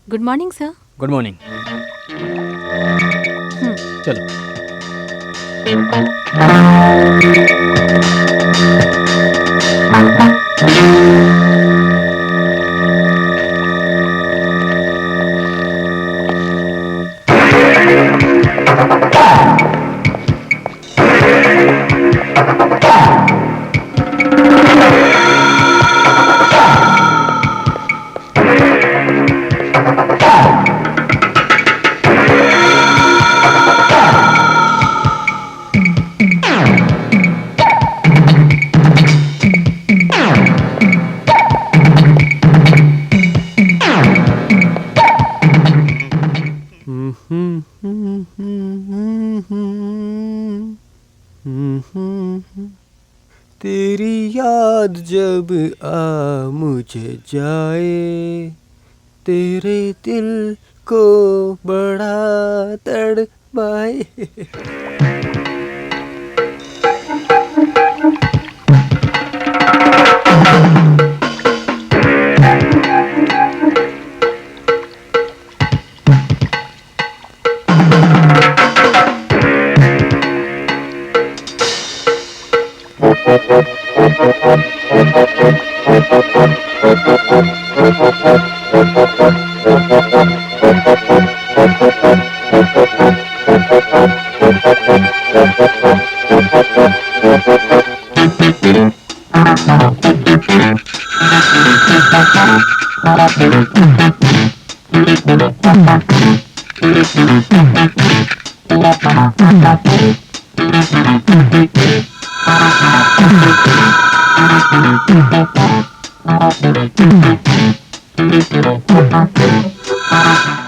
Good morning sir. Good morning. चलो। तेरी याद जब आ मुझे जाए, तेरे दिल को बड़ा तड़पाए।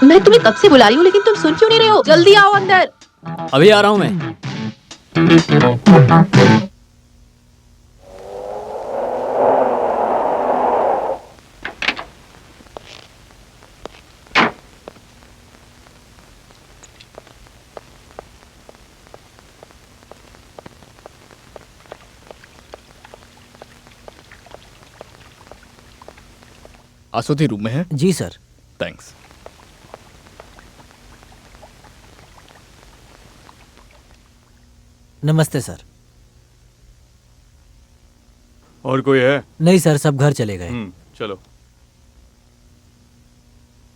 मैं तुम्हें कब से बुला रही हूँ लेकिन तुम सुन क्यों नहीं रहे हो? जल्दी आओ अंदर। अभी आ रहा हूं मैं। आसुति रूम में है? जी सर। थैंक्स। नमस्ते सर। और कोई है? नहीं सर, सब घर चले गए। चलो।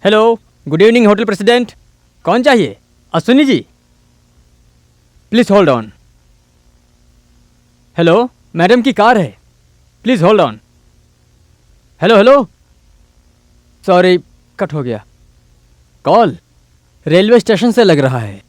Hello, good evening Hotel President. कौन चाहिए? Ashwini ji, please hold on. Hello, madam की कार है, please hold on. Hello hello, sorry cut हो गया। कॉल रेलवे स्टेशन से लग रहा है।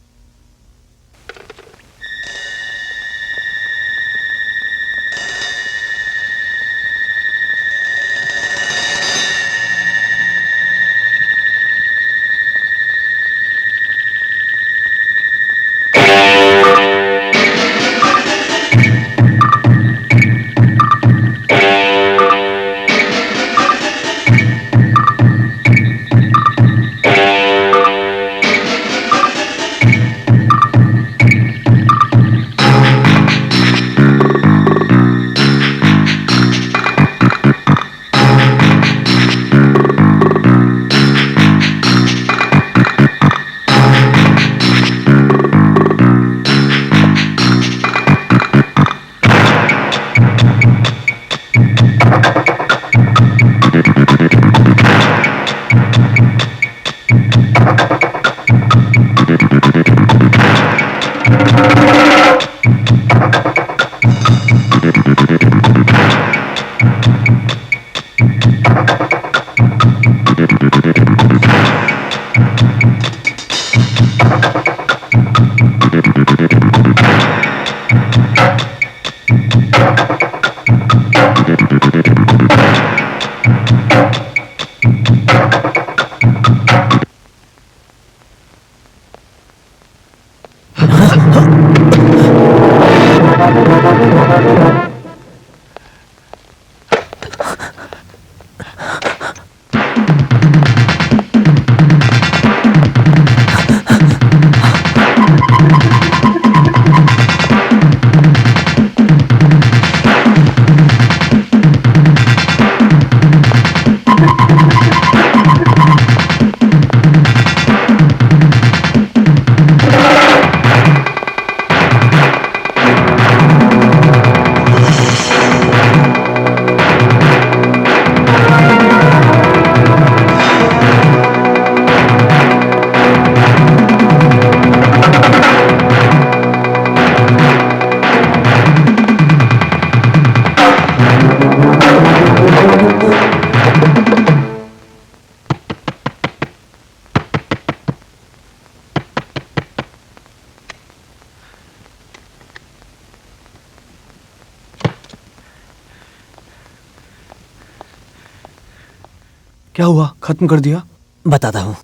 क्या हुआ? खत्म कर दिया? बताता हूँ।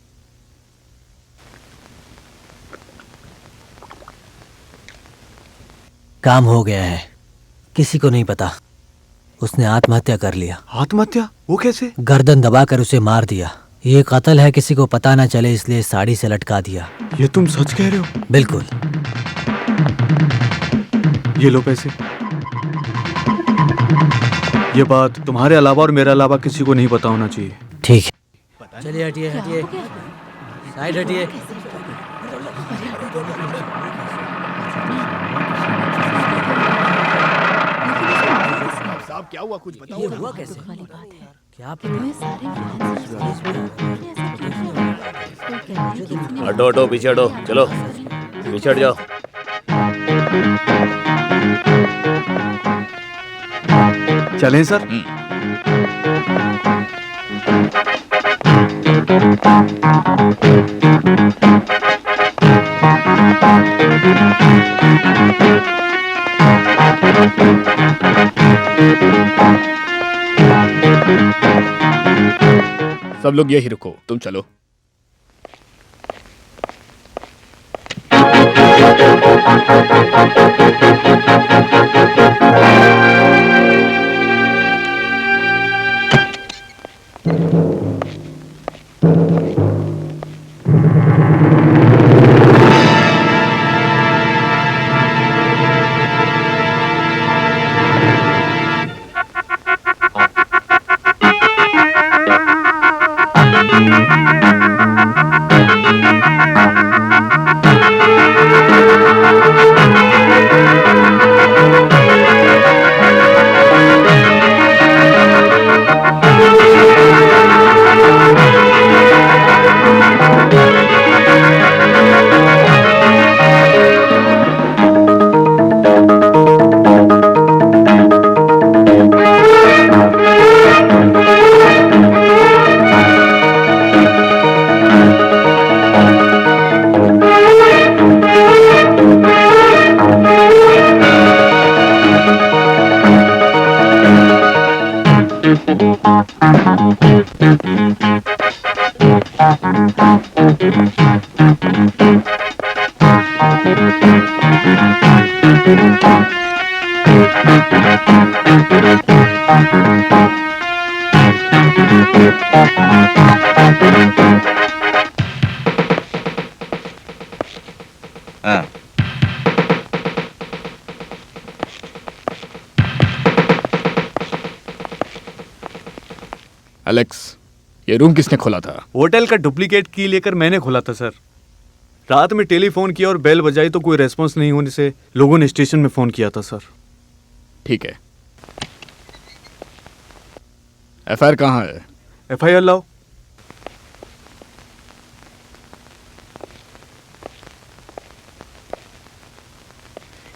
काम हो गया है, किसी को नहीं पता। उसने आत्महत्या कर लिया। आत्महत्या? वो कैसे? गर्दन दबाकर उसे मार दिया। ये कत्ल है, किसी को पता ना चले इसलिए साड़ी से लटका दिया। ये तुम सच कह रहे हो? बिल्कुल। ये लो पैसे। ये बात तुम्हारे अलावा और मेरे अलावा किसी को नहीं पता होना चाहिए। ठीक है, चलिए हटिए हटिए, साइड हटिए। साहब क्या हुआ? कुछ बताओ। ये हुआ कैसे? वाली बात है। क्या इतने सारे हटो हटो, पीछे हटो, चलो पीछे हट जाओ। चलें सर? सब लोग यही रुको, तुम चलो। एलेक्स, ये रूम किसने खोला था? होटल का डुप्लीकेट की लेकर मैंने खोला था सर। रात में टेलीफोन किया और बेल बजाई तो कोई रेस्पॉन्स नहीं होने से लोगों ने स्टेशन में फोन किया था सर। ठीक है, एफआईआर कहाँ है? एफआईआर लाओ।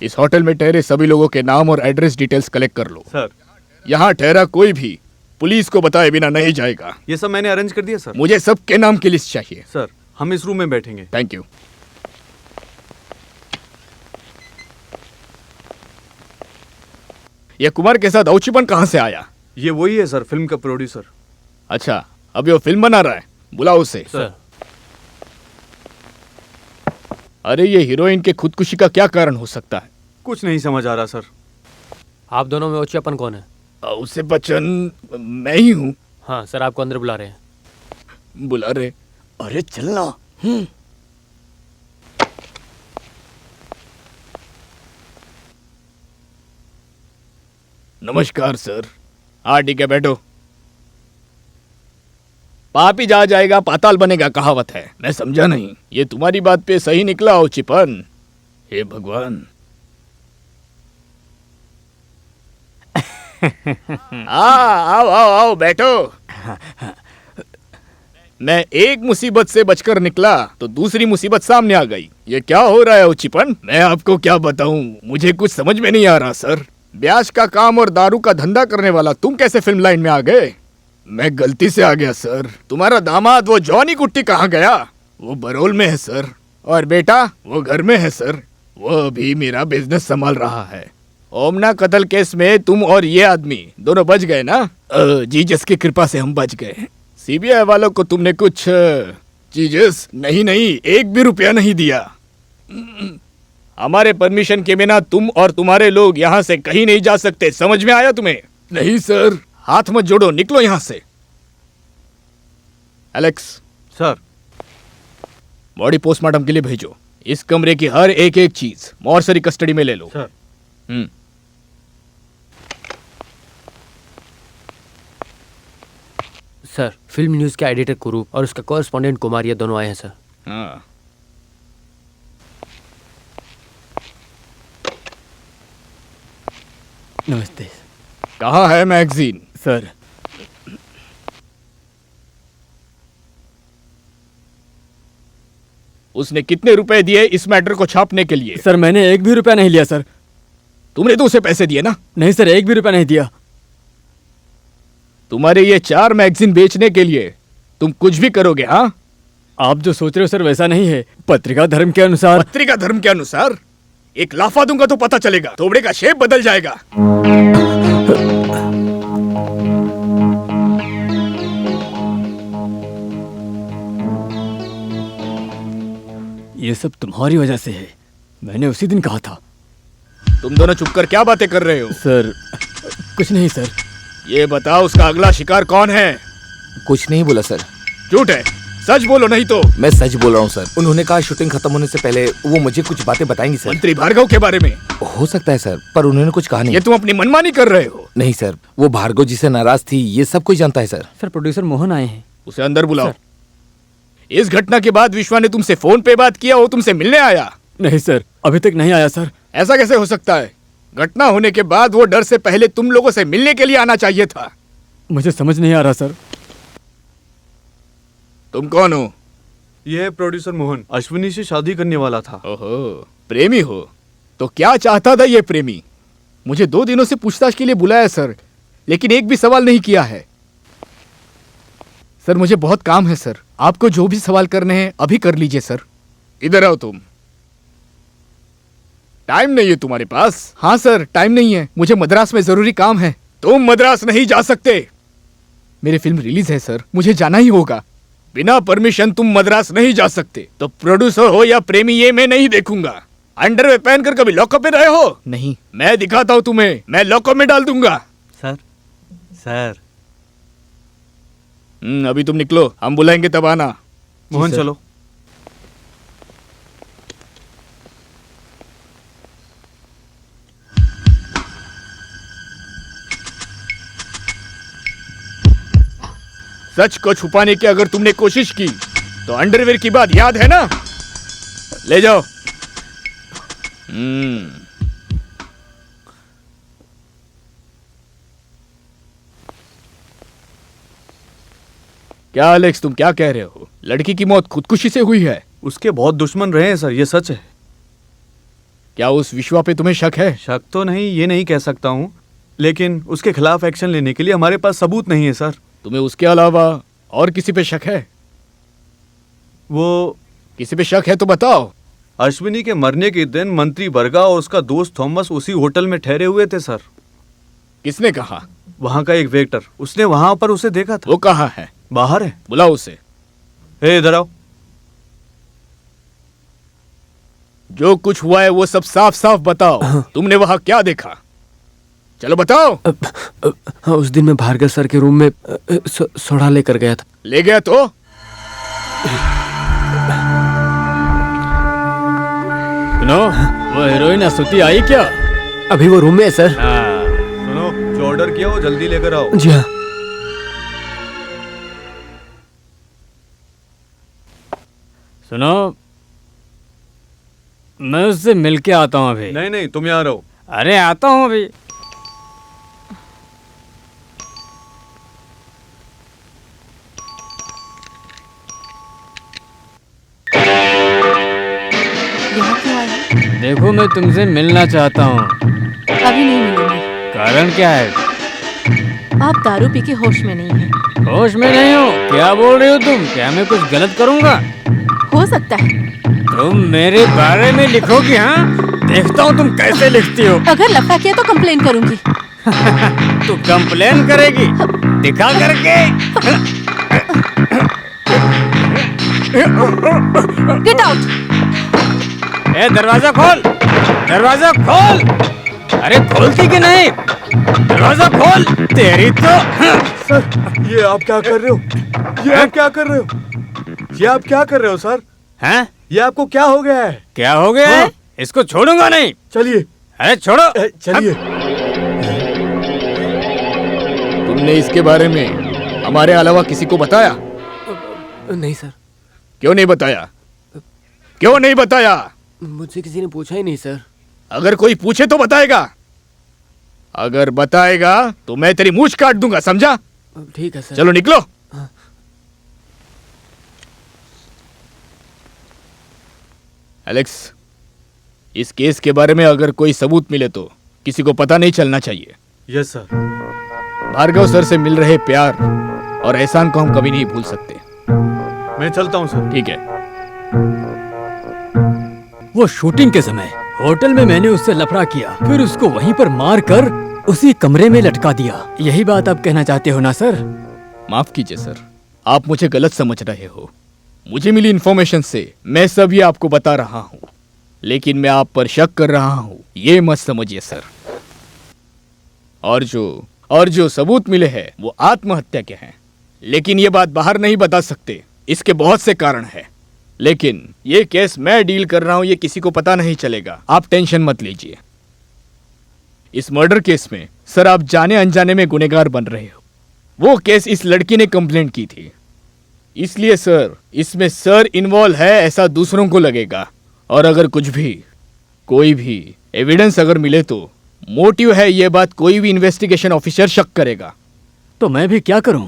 इस होटल में ठहरे सभी लोगों के नाम और एड्रेस डिटेल्स कलेक्ट कर लो। सर, यहाँ ठहरा कोई भी पुलिस को बताए बिना नहीं जाएगा। ये सब मैंने अरेंज कर दिया सर। मुझे सबके नाम की लिस्ट चाहिए। सर, हम इस रूम में बैठेंगे। Thank you. ये कुमार के साथ औचिपन कहाँ से आया? ये वही है सर, फिल्म का प्रोड्यूसर। अच्छा, अभी वो फिल्म बना रहा है, बुलाओ उसे। सर। अरे ये हीरोइन के खुदकुशी का क्या कारण हो सकता है? कुछ नहीं समझ आ रहा सर। आप दोनों में ओचियापन कौन है? उसे बच्चन मैं ही हूँ। हाँ सर, आपको अंदर बुला रहे हैं। बुला रहे? अरे चलना। नमस्कार सर। हाँ ठीक है, बैठो। पापी जा जाएगा पाताल बनेगा कहावत है, मैं समझा नहीं। ये तुम्हारी बात पे सही निकला हो चिपन। हे भगवान। आओ आओ आओ बैठो। मैं एक मुसीबत से बचकर निकला तो दूसरी मुसीबत सामने आ गई। ये क्या हो रहा है उचिपन? मैं आपको क्या बताऊं, मुझे कुछ समझ में नहीं आ रहा सर। ब्याज का काम और दारू का धंधा करने वाला तुम कैसे फिल्म लाइन में आ गए? मैं गलती से आ गया सर। तुम्हारा दामाद वो जॉनी कुट्टी कहाँ गया? वो बरोल में है सर। और बेटा वो घर में है सर। वो अभी मेरा बिजनेस संभाल रहा है। ओमना कत्ल केस में तुम और ये आदमी दोनों बच गए ना? जीसस की कृपा से हम बच गए। सीबीआई वालों को तुमने कुछ चीजेस नहीं नहीं 1 भी रुपया नहीं दिया। हमारे परमिशन के बिना तुम और तुम्हारे लोग यहाँ से कहीं नहीं जा सकते, समझ में आया तुम्हें? नहीं सर। हाथ मत जोड़ो, निकलो यहाँ से। Alex, sir. बॉडी पोस्टमार्टम के लिए भेजो। इस कमरे की हर एक एक चीज मॉर्चरी कस्टडी में ले लो। सर। सर, फिल्म न्यूज़ का एडिटर कुरूप और उसका कॉरेस्पॉन्डेंट कुमार ये दोनों आए हैं सर। हाँ। नमस्ते कहाँ है मैगजीन? सर। उसने कितने रुपए दिए इस मैटर को छापने के लिए? सर मैंने 1 भी रुपया नहीं लिया सर। तुमने तो उसे पैसे दिए ना? नहीं सर, 1 भी रुपया नहीं दिया। तुम्हारे ये 4 मैगजीन बेचने के लिए तुम कुछ भी करोगे? हाँ, आप जो सोच रहे हो सर वैसा नहीं है। पत्रिका धर्म के अनुसार। पत्रिका धर्म के अनुसार एक लाफा दूंगा तो पता चलेगा, थोबड़े का शेप बदल जाएगा। ये सब तुम्हारी वजह से है। मैंने उसी दिन कहा था। तुम दोनों चुप कर क्या बातें कर रहे हो? सर कुछ नहीं सर। ये बताओ उसका अगला शिकार कौन है? कुछ नहीं बोला सर। झूठ है, सच बोलो नहीं तो। मैं सच बोल रहा हूँ सर। उन्होंने कहा शूटिंग खत्म होने से पहले वो मुझे कुछ बातें बताएंगी सर। मंत्री भार्गव के बारे में? हो सकता है सर, पर उन्होंने कुछ कहा नहीं। ये तुम अपनी मनमानी कर रहे हो। नहीं सर, वो भार्गव जी से नाराज थी, ये सब कोई जानता है सर। सर प्रोड्यूसर मोहन आए हैं। उसे अंदर बुलाओ। इस घटना के बाद विश्वा ने तुमसे फोन पे बात किया, वो तुमसे मिलने आया? नहीं सर, अभी तक नहीं आया सर। ऐसा कैसे हो सकता है? घटना होने के बाद वो डर से पहले तुम लोगों से मिलने के लिए आना चाहिए था। मुझे समझ नहीं आ रहा सर। तुम कौन हो? ये है प्रोड्यूसर मोहन, अश्विनी से शादी करने वाला था। ओहो, प्रेमी हो? तो क्या चाहता था ये प्रेमी? मुझे 2 दिनों से पूछताछ के लिए बुलाया सर, लेकिन एक भी सवाल नहीं किया है। सर मुझे बहुत काम है सर, आपको जो भी सवाल करने हैं अभी कर लीजिए सर। इधर आओ तुम। टाइम नहीं है तुम्हारे पास? हाँ सर, टाइम नहीं है, मुझे मद्रास में जरूरी काम है। तुम मद्रास नहीं जा सकते। मेरी फिल्म रिलीज है सर, मुझे जाना ही होगा। बिना परमिशन तुम मद्रास नहीं जा सकते। तो प्रोड्यूसर हो या प्रेमी ये मैं नहीं देखूंगा। अंडरवेयर पहनकर कभी लॉकअप में रहे हो? नहीं मैं दिखाता हूं तुम्हें, मैं लॉकअप में डाल दूंगा। सर। सर अभी तुम निकलो, हम बुलाएंगे तब आना। मोहन चलो। सच को छुपाने की अगर तुमने कोशिश की तो अंडरवेयर की बात याद है ना? ले जाओ। क्या एलेक्स, तुम क्या कह रहे हो? लड़की की मौत खुदकुशी से हुई है? उसके बहुत दुश्मन रहे हैं सर, ये सच है। क्या उस विश्वा पे तुम्हें शक है? शक तो नहीं, ये नहीं कह सकता हूँ, लेकिन उसके खिलाफ एक्शन लेने के लिए हमारे पास सबूत नहीं है सर। तुम्हें उसके अलावा और किसी पे शक है? वो किसी पे शक है तो बताओ। अश्विनी के मरने के दिन मंत्री बर्गा और उसका दोस्त थॉमस उसी होटल में ठहरे हुए थे सर। किसने कहा? वहाँ का एक वेटर, उसने वहाँ पर उसे देखा था। वो कहाँ है? बाहर है। बुलाओ उसे। हे इधर आओ। जो कुछ हुआ है वो सब साफ साफ बताओ। तुमने वहाँ क्या देखा? चलो बताओ। हाँ, उस दिन मैं भार्गव सर के रूम में सोडा लेकर गया था। ले गया तो? सुनो, वो हीरोइन अस्तुति आई क्या? अभी वो रूम में है सर। सुनो, जो ऑर्डर किया वो जल्दी लेकर आओ। जी हाँ। सुनो, मैं उससे मिल के आता हूँ अभी। नहीं नहीं, तुम यहाँ रहो। अरे आता हूँ अभी। यहाँ क्यों आए? देखो मैं तुमसे मिलना चाहता हूँ। अभी नहीं मिलेंगे। कारण क्या है? आप दारू पी के होश में नहीं हैं। होश में नहीं हो? क्या बोल रही हो तुम? क्या मैं कुछ गलत करूँगा? हो सकता है। तुम मेरे बारे में लिखोगी? हाँ, देखता हूँ तुम कैसे लिखती हो। अगर लफड़ा किया तो कंप्लेन करूंगी। तू कंप्लेन करेगी? दिखा करके। Get out. ए दरवाजा खोल, दरवाजा खोल। अरे खोलती कि नहीं? दरवाजा खोल। तेरी तो सर ये आप क्या कर रहे हो? ये आप क्या कर रहे हो? ये आप क्या कर रहे हो सर? हैं? ये आपको क्या हो गया है? क्या हो गया है? हाँ। इसको छोड़ूंगा नहीं। चलिए अरे छोड़ो। चलिए। तुमने इसके बारे में हमारे अलावा किसी को बताया? नहीं सर, क्यों नहीं बताया? क्यों नहीं बताया? मुझसे किसी ने पूछा ही नहीं सर। अगर कोई पूछे तो बताएगा। अगर बताएगा तो मैं तेरी मूंछ काट दूंगा, समझा? ठीक है सर। चलो निकलो। एलेक्स, इस केस के बारे में अगर कोई सबूत मिले तो किसी को पता नहीं चलना चाहिए। Yes sir. भार्गव सर से मिल रहे प्यार और एहसान को हम कभी नहीं भूल सकते। मैं चलता हूँ सर। ठीक है। वो शूटिंग के समय होटल में मैंने उससे लफड़ा किया, फिर उसको वहीं पर मार कर उसी कमरे में लटका दिया। यही बात आप कहना चाहते हो ना सर? माफ कीजिए सर, आप मुझे गलत समझ रहे हो। मुझे मिली इन्फॉर्मेशन से मैं सब ये आपको बता रहा हूँ, लेकिन मैं आप पर शक कर रहा हूँ, ये मत समझिए सर। और जो सबूत मिले हैं वो आत्महत्या के हैं, लेकिन ये बात बाहर नहीं बता सकते। इसके बहुत से कारण हैं, लेकिन ये केस मैं डील कर रहा हूं, ये किसी को पता नहीं चलेगा। आप टेंशन मत लीजिए। इस मर्डर केस में सर आप जाने अनजाने में गुनहगार बन रहे हो। वो केस इस लड़की ने कंप्लेंट की थी, इसलिए सर इसमें सर इन्वॉल्व है ऐसा दूसरों को लगेगा। और अगर कोई भी एविडेंस अगर मिले तो मोटिव है ये बात कोई भी इन्वेस्टिगेशन ऑफिसर शक करेगा। तो मैं भी क्या करूं?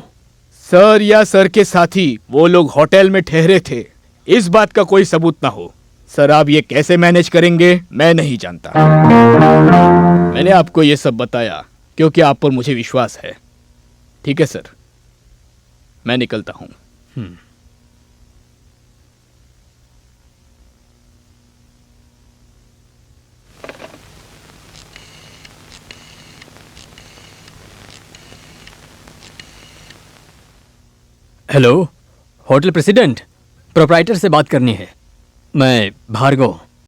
सर या सर के साथी वो लोग होटल में ठहरे थे, इस बात का कोई सबूत ना हो। सर आप ये कैसे मैनेज करेंगे मैं नहीं जानता। मैंने आपको ये सब बताया क्योंकि आप पर मुझे विश्वास है। ठीक है सर, मैं निकलता हूं। हेलो, होटल प्रेसिडेंट, प्रोप्राइटर से बात करनी है। मैं भार्गव।